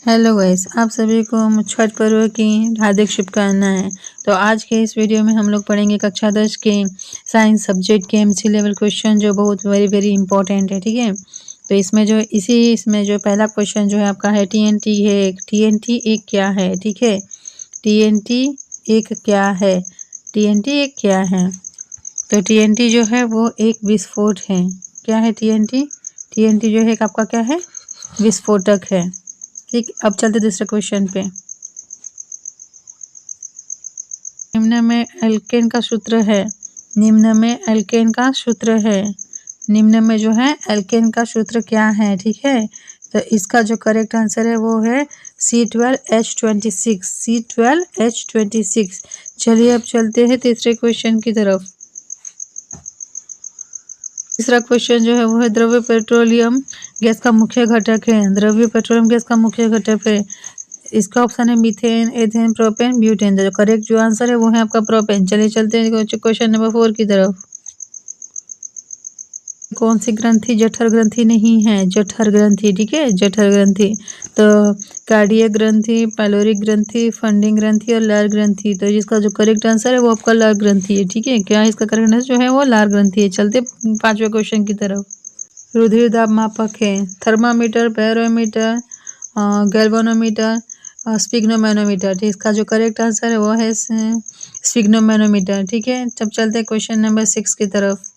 Hello guys, आप सभी को छठ पर्व की हार्दिक शुभकामनाएं। तो आज के इस वीडियो में हम लोग पढ़ेंगे कक्षा 10 के साइंस सब्जेक्ट के एमसी लेवल क्वेश्चन, जो बहुत वेरी इंपॉर्टेंट है। ठीक है, तो इसमें जो पहला क्वेश्चन जो है आपका है टीएनटी है। टीएनटी एक क्या है? ठीक है, टीएनटी एक क्या है? टीएनटी एक क्या है? तो टीएनटी जो है वो एक विस्फोट है। क्या है टीएनटी? टीएनटी जो है एक आपका क्या है? विस्फोटक है। ठीक, अब चलते दूसरे क्वेश्चन पे। निम्न में एल्केन का सूत्र है। निम्न में एल्केन का सूत्र है। निम्न में जो है एल्केन का सूत्र क्या है? ठीक है, तो इसका जो करेक्ट आंसर है वो है C12H26। C12H26। चलिए अब चलते हैं तीसरे क्वेश्चन की तरफ। तीसरा क्वेश्चन जो है वो है द्रव्य पेट्रोलियम गैस का मुख्य घटक है। द्रव्य पेट्रोलियम गैस का मुख्य घटक है। इसका ऑप्शन है मीथेन, एथेन, प्रोपेन, ब्यूटेन। जो करेक्ट जो आंसर है वो है आपका प्रोपेन। चलिए चलते हैं क्वेश्चन नंबर 4 की तरफ। कौन सी ग्रंथि जठर ग्रंथि नहीं है? जठर ग्रंथि। ठीक है, जठर ग्रंथि। तो कार्डियक ग्रंथि, पाइलोरिक ग्रंथि, फंडिंग ग्रंथि और लार ग्रंथि। तो जिसका जो करेक्ट आंसर है वो आपका लार ग्रंथि है। ठीक है, क्या इसका करेक्ट आंसर जो है वो लार ग्रंथि है। चलते 5वें क्वेश्चन की तरफ। रुधिर दाब मापक है। Thermometer, barometer, galvanometer, sphygmomanometer. ठीक, इसका जो करेक्ट आंसर है वो है स्फिग्नोमैनोमीटर। ठीक है, तब चलते हैं क्वेश्चन नंबर 6 की तरफ।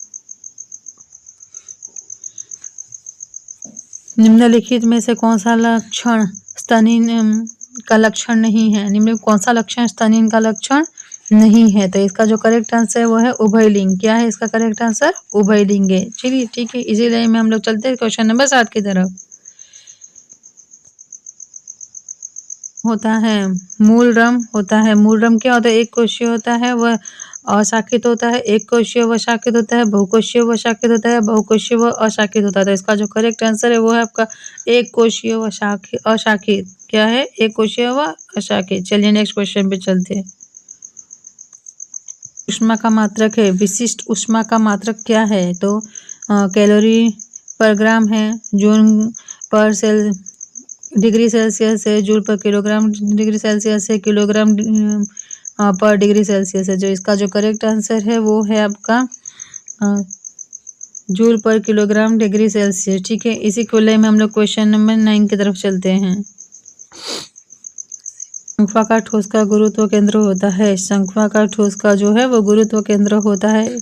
निम्नलिखित में से कौन सा लक्षण स्तनीन का लक्षण नहीं है? निम्न कौन सा लक्षण स्तनीन का लक्षण नहीं है? तो इसका जो करेक्ट आंसर है वो है उभयलिंग। क्या है इसका करेक्ट आंसर? उभयलिंग है। चलिए ठीक है, इसी लाइन में हम लोग चलते हैं क्वेश्चन नंबर 7 की तरफ। होता है मूलरम। होता है मूलरम। क्या होता है? एक कोशीय होता है, वह अशाखित होता है। एक कोशीय व शाखित होता है। बहुकोशीय व शाखित होता है। बहुकोशीय व अशाखित होता है। तो इसका जो करेक्ट आंसर है वो है आपका एक कोशीय व अशाखित। क्या है? एक कोशीय व अशाखित। चलिए नेक्स्ट क्वेश्चन पे चलते हैं। ऊष्मा का मात्रक है। विशिष्ट ऊष्मा का मात्रक क्या है? तो कैलोरी पर ग्राम है, joule per cell degree Celsius है, joule per kilogram degree Celsius है, किलोग्राम पर डिग्री सेल्सियस है। जो इसका जो करेक्ट आंसर है वो है आपका joule per kilogram degree Celsius. ठीक है, इसी को ले में हम लोग क्वेश्चन नंबर 9 की तरफ चलते हैं। शंक्वाकार ठोस का गुरुत्व केंद्र होता है। शंक्वाकार ठोस का जो है वो गुरुत्व केंद्र होता है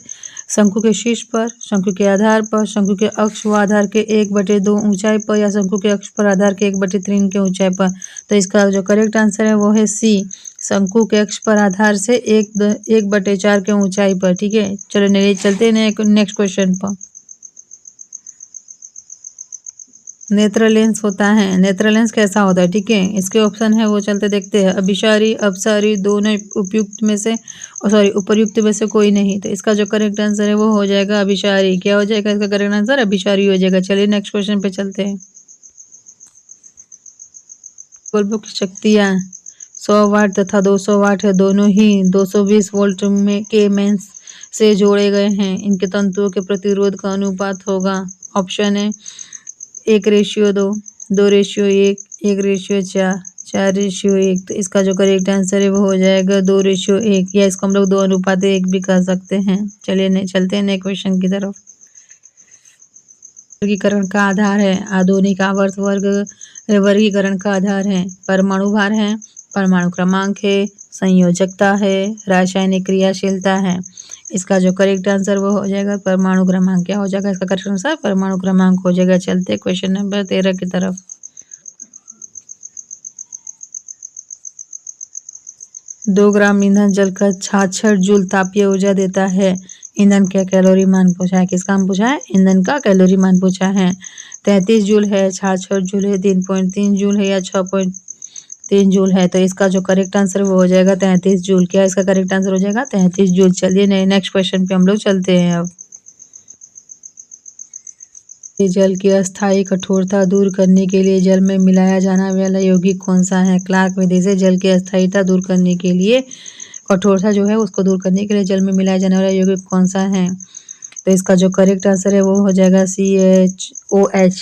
शंकु के शीर्ष पर, शंकु के आधार पर, शंकु के अक्ष व आधार के 1/2 ऊंचाई पर, या शंकु के अक्ष पर आधार के 1/3 के ऊंचाई पर। तो इसका जो करेक्ट आंसर है वो है सी, शंकु के अक्ष पर आधार से 1/4 के ऊंचाई पर। ठीक है, चलो चलते हैं नेक्स्ट क्वेश्चन पर। नेत्र लेंस होता है। नेत्र लेंस कैसा होता है? ठीक है, इसके ऑप्शन है वो चलते देखते हैं। अभिसारी, अपसारी, दोनों उपयुक्त में से उपर्युक्त में से कोई नहीं। तो इसका जो करेक्ट आंसर है वो हो जाएगा अभिसारी। क्या हो जाएगा इसका करेक्ट आंसर? अभिसारी हो जाएगा। चलिए नेक्स्ट क्वेश्चन पे चलते हैं। बल्बों की शक्तियाँ 100 वाट तथा 200 वाट है। दोनों ही 220 वोल्ट में के मेंस से जोड़े गए हैं। इनके तंतुओं के प्रतिरोध का अनुपात होगा। ऑप्शन है 1:2, 2:1, 1:4, 4:1। तो इसका जो करेक्ट आंसर है वो हो जाएगा 2:1, या इसको हम लोग 2:1 भी कह सकते हैं। चलिए चलते हैं नए क्वेश्चन की तरफ। वर्गीकरण का आधार है। आधुनिक आवर्त वर्गीकरण का आधार है। परमाणु भार है, परमाणु क्रमांक है, संयोजकता है, रासायनिक क्रियाशीलता है। इसका जो करेक्ट आंसर वो हो जाएगा परमाणु क्रमांक। क्या हो जाएगा इसका करेक्ट आंसर? परमाणु क्रमांक हो जाएगा। चलते क्वेश्चन नंबर 13 की तरफ। 2 ग्राम ईंधन जलकर 66 जूल तापीय ऊर्जा देता है। ईंधन का कैलोरी मान पूछा है। किसका मान पूछा है? ईंधन का कैलोरी मान पूछा है। 33 जूल है, 66 जूल है, 3.3 जूल है, या 6.3 जूल है। तो इसका जो करेक्ट आंसर वो हो जाएगा 33 जूल। क्या इसका करेक्ट आंसर हो जाएगा? 33 जूल। चलिए नेक्स्ट क्वेश्चन पे हम लोग चलते हैं अब। जल की अस्थायी कठोरता दूर करने के लिए जल में मिलाया जाने वाला यौगिक कौन सा है? क्लार्क विधि से जल की अस्थायीता दूर करने के लिए, कठोरता जो है उसको दूर करने के लिए जल में मिलाया जाने वाला यौगिक कौन सा है? तो इसका जो करेक्ट आंसर है वो हो जाएगा CHOH।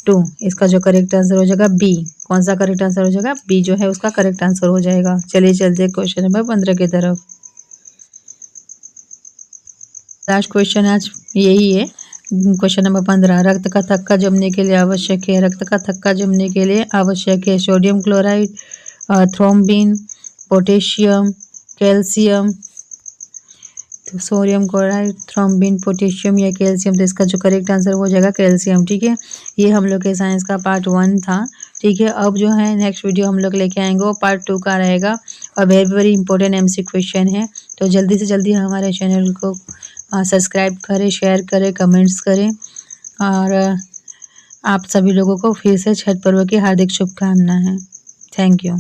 2। इसका जो करेक्ट आंसर हो जाएगा बी। कौन सा करेक्ट आंसर हो जाएगा? बी जो है उसका करेक्ट आंसर हो जाएगा। चलिए चलते क्वेश्चन नंबर 15 की तरफ। लास्ट क्वेश्चन आज यही है। क्वेश्चन नंबर 15, रक्त का थक्का जमने के लिए आवश्यक है। रक्त का थक्का जमने के लिए आवश्यक है sodium chloride, thrombin, potassium, calcium. तो सोडियम क्लोराइड, थ्रोम्बिन, पोटेशियम या कैल्शियम। तो इसका जो करेक्ट आंसर हो जाएगा कैल्शियम। ठीक है, ये हम लोग के साइंस का पार्ट 1 था। ठीक है, अब जो है नेक्स्ट वीडियो हम लोग लेके आएंगे वो पार्ट 2 का रहेगा और very very important MC question है। तो जल्दी से जल्दी हमारे चैनल को सब्सक्राइब करें, शेयर करें, कमेंट्स करें और आप सभी लोगों को फिर से छठ पर्व की हार्दिक शुभकामनाएं। Thank you.